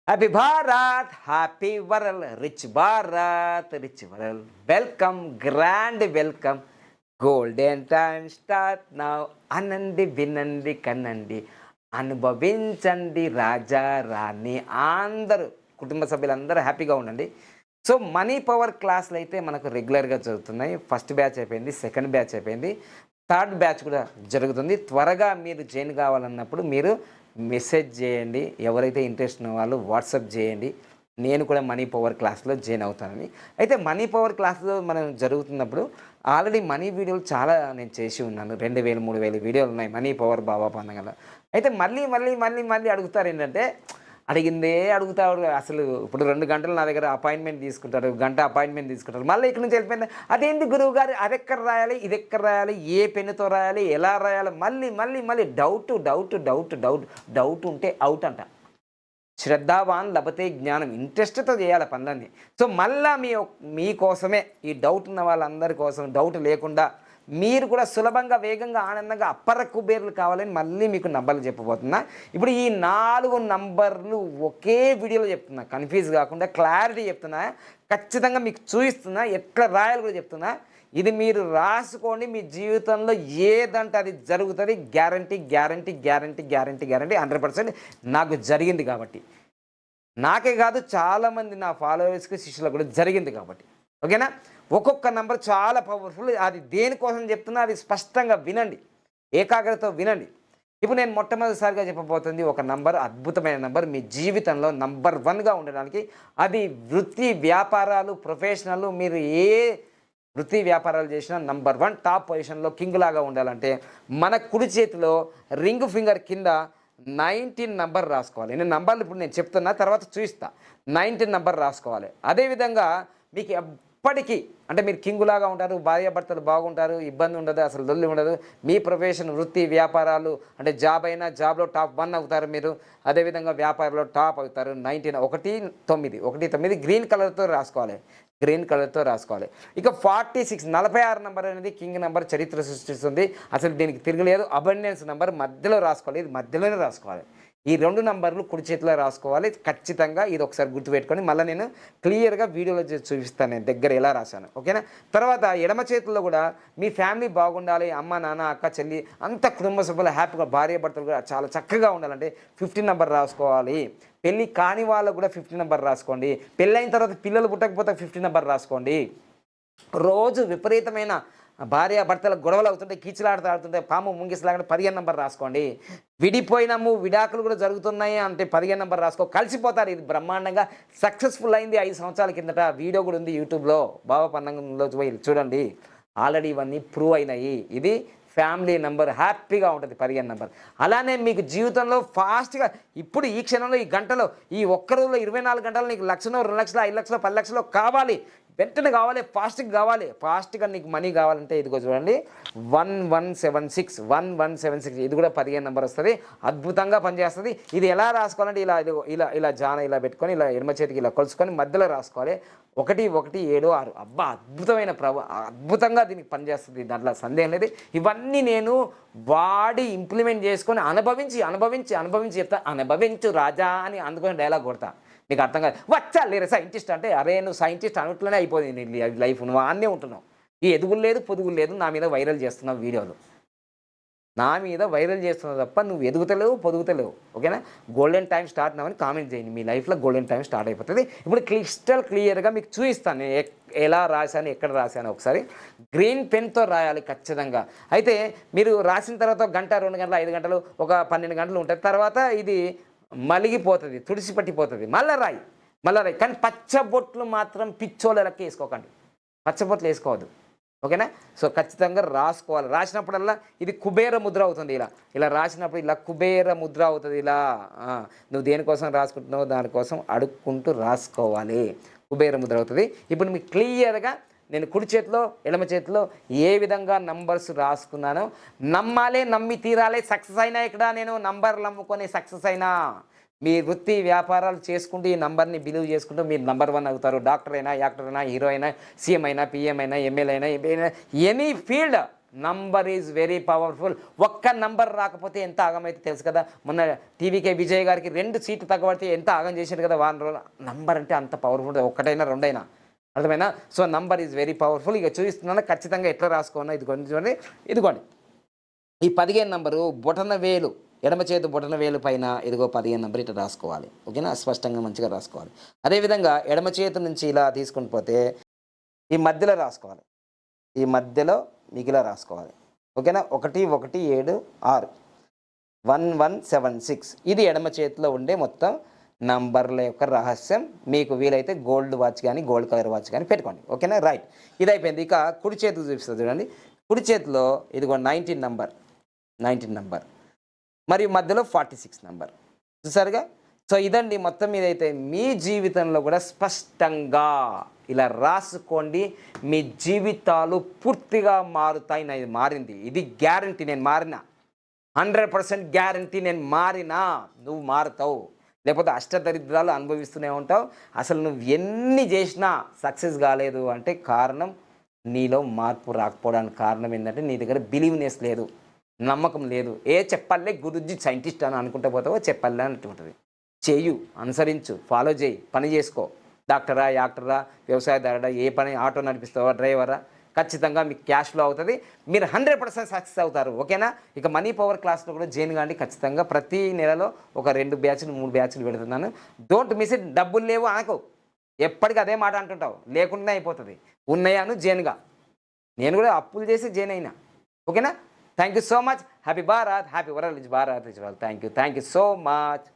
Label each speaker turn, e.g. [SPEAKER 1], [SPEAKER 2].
[SPEAKER 1] Happy Bharat, happy వరల్, rich Bharat, rich వరల్. Welcome, grand welcome. Golden time start now. అనండి, వినండి, కనండి, అనుభవించండి రాజా రాణి అందరూ, కుటుంబ సభ్యులందరూ హ్యాపీగా ఉండండి. సో మనీ పవర్ క్లాసులు అయితే మనకు రెగ్యులర్గా జరుగుతున్నాయి. ఫస్ట్ బ్యాచ్ అయిపోయింది, సెకండ్ బ్యాచ్ అయిపోయింది, థర్డ్ బ్యాచ్ కూడా జరుగుతుంది. త్వరగా మీరు జాయిన్ కావాలన్నప్పుడు మీరు మెసేజ్ చేయండి. ఎవరైతే ఇంట్రెస్ట్ ఉన్న వాళ్ళు వాట్సాప్ చేయండి. నేను కూడా మనీ పవర్ క్లాస్లో జాయిన్ అవుతానని. అయితే మనీ పవర్ క్లాస్లో మనం జరుగుతున్నప్పుడు ఆల్రెడీ మనీ వీడియోలు చాలా నేను చేసి ఉన్నాను. 2000 3000 వీడియోలు ఉన్నాయి మనీ పవర్ బాబా పండగల. అయితే మళ్ళీ మళ్ళీ మళ్ళీ మళ్ళీ అడుగుతారు ఏంటంటే, అడిగిందే అడుగుతాడు. అసలు ఇప్పుడు 2 గంటలు నా దగ్గర అపాయింట్మెంట్ తీసుకుంటారు, గంట అపాయింట్మెంట్ తీసుకుంటారు. మళ్ళీ ఇక్కడి నుంచి వెళ్ళిపోయింది. అదేంటి గురువు గారు, అదెక్కడ రాయాలి, ఇదెక్కడ రాయాలి, ఏ పెన్నుతో రాయాలి, ఎలా రాయాలి, మళ్ళీ మళ్ళీ మళ్ళీ doubt doubt doubt doubt doubt ఉంటే అవుట్ అంట. శ్రద్ధావాన్ లభతే జ్ఞానం. ఇంట్రెస్ట్తో చేయాలి పనులన్నీ. సో మళ్ళీ మీకోసమే, ఈ డౌట్ ఉన్న వాళ్ళందరి కోసం, డౌట్ లేకుండా మీరు కూడా సులభంగా, వేగంగా, ఆనందంగా అప్పర కుబేర్లు కావాలని మళ్ళీ మీకు నంబర్లు చెప్పబోతున్నా. ఇప్పుడు ఈ 4 నంబర్లు ఒకే వీడియోలో చెప్తున్నా, కన్ఫ్యూజ్ కాకుండా క్లారిటీ చెప్తున్నా, ఖచ్చితంగా మీకు చూపిస్తున్నా, ఎట్లా రాయాలి కూడా చెప్తున్నా. ఇది మీరు రాసుకోండి. మీ జీవితంలో ఏదంటే అది జరుగుతుంది. Guarantee guarantee guarantee guarantee guarantee 100%. నాకు జరిగింది కాబట్టి, నాకే కాదు చాలామంది నా ఫాలోవర్స్కి, శిష్యులకు కూడా జరిగింది కాబట్టి. ఓకేనా? ఒక్కొక్క నంబర్ చాలా పవర్ఫుల్. అది దేనికోసం చెప్తున్నా అది స్పష్టంగా వినండి, ఏకాగ్రతతో వినండి. ఇప్పుడు నేను మొట్టమొదటిసారిగా చెప్పబోతుంది ఒక నంబర్, అద్భుతమైన నంబర్, మీ జీవితంలో నంబర్ 1గా ఉండడానికి. అది వృత్తి, వ్యాపారాలు, ప్రొఫెషనల్, మీరు ఏ వృత్తి వ్యాపారాలు చేసినా నంబర్ 1 టాప్ పొజిషన్లో కింగ్ లాగా ఉండాలంటే మన కుడి చేతిలో రింగ్ ఫింగర్ కింద 19 నంబర్ రాసుకోవాలి. నేను నంబర్లు ఇప్పుడు నేను చెప్తున్నా, తర్వాత చూపిస్తా. 19 నంబర్ రాసుకోవాలి. అదేవిధంగా మీకు ఎప్పటికీ అంటే మీరు కింగులాగా ఉంటారు, భార్యాభర్తలు బాగుంటారు, ఇబ్బంది ఉండదు, అసలు లొల్లి ఉండదు. మీ ప్రొఫెషన్, వృత్తి వ్యాపారాలు అంటే జాబ్ అయినా జాబ్లో టాప్ 1 అవుతారు మీరు. అదేవిధంగా వ్యాపారంలో టాప్ అవుతారు. 19 19 గ్రీన్ కలర్తో రాసుకోవాలి, గ్రీన్ కలర్తో రాసుకోవాలి. ఇక 46 46 నెంబర్ అనేది కింగ్ నెంబర్, చరిత్ర సృష్టిస్తుంది. అసలు దీనికి తిరగలేదు. అబండెన్స్ నెంబర్ మధ్యలో రాసుకోవాలి, ఇది మధ్యలోనే రాసుకోవాలి. ఈ 2 నంబర్లు కుడి చేతిలో రాసుకోవాలి ఖచ్చితంగా. ఇది ఒకసారి గుర్తుపెట్టుకొని మళ్ళీ నేను క్లియర్గా వీడియోలో చూపిస్తాను నేను దగ్గర ఎలా రాశాను. ఓకేనా? తర్వాత ఎడమ చేతుల్లో కూడా మీ ఫ్యామిలీ బాగుండాలి, అమ్మ నాన్న అక్క చెల్లి అంత కుటుంబ సభ్యులు హ్యాపీగా, భార్య భర్తలు కూడా చాలా చక్కగా ఉండాలంటే 15 నెంబర్ రాసుకోవాలి. పెళ్ళి కాని వాళ్ళకు కూడా 15 నెంబర్ రాసుకోండి. పెళ్ళైన తర్వాత పిల్లలు పుట్టకపోతే 15 నెంబర్ రాసుకోండి. రోజు విపరీతమైన భార్యాభర్తల గొడవలు అవుతుంటే, కీచులాడుతుంటే, పాము ముంగిసలాగా 15 నెంబర్ రాసుకోండి. విడిపోయినాము, విడాకులు కూడా జరుగుతున్నాయి అంటే 15 నెంబర్ రాసుకో, కలిసిపోతారు. ఇది బ్రహ్మాండంగా సక్సెస్ఫుల్ అయింది 5 సంవత్సరాల కిందట. వీడియో కూడా ఉంది యూట్యూబ్లో, బాబా పన్నంలో పోయి చూడండి. ఆల్రెడీ ఇవన్నీ ప్రూవ్ అయినాయి. ఇది ఫ్యామిలీ నెంబర్, హ్యాపీగా ఉంటుంది 15 నెంబర్. అలానే మీకు జీవితంలో ఫాస్ట్గా ఇప్పుడు ఈ క్షణంలో, ఈ గంటలో, ఈ ఒక్క రోజులో 24 గంటలు నీకు 1,00,000 2 లక్షలు 5 లక్షలు 10 లక్షలు కావాలి, వెంటనే కావాలి, ఫాస్ట్గా కావాలి. ఫాస్ట్గా నీకు మనీ కావాలంటే ఇదిగో చూడండి, 1176 ఇది కూడా 15 నెంబర్ వస్తుంది. అద్భుతంగా పనిచేస్తుంది. ఇది ఎలా రాసుకోవాలంటే ఇలా ఇలా ఇలా జాన ఇలా పెట్టుకొని ఇలా ఎడమ చేతికి ఇలా కొలుసుకొని మధ్యలో రాసుకోవాలి. 1176. అబ్బా, అద్భుతమైన అద్భుతంగా దీనికి పనిచేస్తుంది, దాంట్లో సందేహం లేదు. ఇవన్నీ నేను వాడి ఇంప్లిమెంట్ చేసుకొని అనుభవించి అనుభవించి అనుభవించి చెప్తా. అనుభవించు రాజా అని అందుకొని డైలాగ్ కొడతా. నీకు అర్థం కాదు, వచ్చా లేరు సైంటిస్ట్ అంటే, అరే నువ్వు సైంటిస్ట్ అనట్లోనే అయిపోయింది నీ లైఫ్. నువ్వు అన్నీ ఉంటున్నావు, ఈ ఎదుగులు లేదు పొదుగులు లేదు, నా మీద వైరల్ చేస్తున్నావు వీడియోలు, నా మీద వైరల్ చేస్తున్నావు తప్ప నువ్వు ఎదుగుతలేవు పొదుగుతలేవు. ఓకేనా? గోల్డెన్ టైం స్టార్ట్ అవ్వని కామెంట్ చేయండి. మీ లైఫ్లో గోల్డెన్ టైం స్టార్ట్ అయిపోతుంది. ఇప్పుడు క్లియర్గా మీకు చూపిస్తాను నేను ఎలా రాశాను, ఎక్కడ రాశాను. ఒకసారి గ్రీన్ పెన్తో రాయాలి ఖచ్చితంగా. అయితే మీరు రాసిన తర్వాత గంట 2 గంటలు 5 గంటలు ఒక 12 గంటలు ఉంటుంది. తర్వాత ఇది మలిగిపోతుంది, తుడిసి పట్టిపోతుంది. మళ్ళీ రాయి. కానీ పచ్చబొట్లు మాత్రం పిచ్చోళ్ళకి వేసుకోకండి, పచ్చబొట్లు వేసుకోవద్దు. ఓకేనా? సో ఖచ్చితంగా రాసుకోవాలి. రాసినప్పుడల్లా ఇది కుబేర ముద్ర అవుతుంది. ఇలా రాసినప్పుడు ఇలా కుబేర ముద్ర అవుతుంది. ఇలా నువ్వు దేనికోసం రాసుకుంటున్నావో దానికోసం అడుక్కుంటూ రాసుకోవాలి, కుబేర ముద్ర అవుతుంది. ఇప్పుడు మీకు క్లియర్గా నేను కుడి చేతిలో ఎడమ చేతిలో ఏ విధంగా నంబర్స్ రాసుకున్నానో నమ్మాలి, నమ్మి తీరాలి. సక్సెస్ అయినా ఇక్కడ నేను నంబర్లు నమ్ముకొని సక్సెస్ అయినా. మీ వృత్తి వ్యాపారాలు చేసుకుంటూ ఈ నంబర్ని బిలీవ్ చేసుకుంటూ మీరు నంబర్ 1 అవుతారు. డాక్టర్ అయినా, యాక్టర్ అయినా, హీరో అయినా, సీఎం అయినా, పిఎం అయినా, ఎమ్మెల్యే అయినా, any field number is very powerful. ఒక్క నంబర్ రాకపోతే ఎంత ఆగమైతే తెలుసు కదా. మొన్న టీవీకే విజయ్ గారికి 2 సీట్లు తగ్గబడితే ఎంత ఆగం చేశారు కదా వారం రోజులు. నంబర్ అంటే అంత పవర్ఫుల్, ఒకటైనా రెండైనా, అర్థమైనా. So number is very powerful. ఇక చూపిస్తున్నాను ఖచ్చితంగా ఎట్లా రాసుకోవాలో. ఇదిగోండి చూడండి, ఇదిగోండి ఈ 15 నంబరు బొటన వేలు, ఎడమ చేతి బొటన వేలు పైన ఇదిగో 15 నంబర్ ఇట్లా రాసుకోవాలి. ఓకేనా, స్పష్టంగా మంచిగా రాసుకోవాలి. అదేవిధంగా ఎడమ చేతి నుంచి ఇలా తీసుకొని పోతే ఈ మధ్యలో రాసుకోవాలి, ఈ మధ్యలో మీకు ఇలా రాసుకోవాలి. ఓకేనా, 1 1 7 6 1176 ఇది ఎడమ చేతిలో ఉండే మొత్తం నంబర్ల యొక్క రహస్యం. మీకు వీలైతే గోల్డ్ వాచ్ కానీ గోల్డ్ కలర్ వాచ్ కానీ పెట్టుకోండి. ఓకేనా, రైట్. ఇది అయిపోయింది. ఇక కుడి చేతికి చూపిస్తుంది చూడండి. కుడి చేతిలో ఇదిగో 19 నంబర్ మరియు మధ్యలో 46 నంబర్ చూసారుగా. సో ఇదండి మొత్తం మీద అయితే మీ జీవితంలో కూడా స్పష్టంగా ఇలా రాసుకోండి. మీ జీవితాలు పూర్తిగా మారుతాయి. ఇది మారింది, ఇది గ్యారంటీ. నేను మారినా, 100% గ్యారంటీ. నేను మారినా, నువ్వు మారుతావు. లేకపోతే అష్టదరిద్రాలు అనుభవిస్తూనే ఉంటావు. అసలు నువ్వు ఎన్ని చేసినా సక్సెస్ కాలేదు అంటే కారణం నీలో మార్పు రాకపోవడానికి కారణం ఏంటంటే నీ దగ్గర బిలీవ్నెస్ లేదు, నమ్మకం లేదు. చెప్పాలే గురుజీ సైంటిస్ట్ అని అనుకుంటూ పోతావో చెప్పాలే అన్నట్టు ఉంటుంది. చేయు, అనుసరించు, ఫాలో చేయి, పని చేసుకో. డాక్టరా, యాక్టరా, వ్యవసాయదారుడా, ఏ పని, ఆటో నడిపిస్తావా, డ్రైవరా, ఖచ్చితంగా మీకు క్యాష్ ఫ్లో అవుతుంది. మీరు 100% సక్సెస్ అవుతారు. ఓకేనా. ఇక మనీ పవర్ క్లాస్లో కూడా జాయిన్ కాండి. ఖచ్చితంగా ప్రతి నెలలో ఒక 2 బ్యాచ్లు 3 బ్యాచ్లు పెడుతున్నాను. Don't miss it. డబ్బులు లేవు అనకు, ఎప్పటికీ అదే మాట అంటుంటావు, లేకుండా అయిపోతుంది. ఉన్నాయాను జైన్గా, నేను కూడా అప్పులు చేసి జైన్ అయినా. ఓకేనా. Thank you so much. Happy Bharat, happy world Bharat. Thank you so much.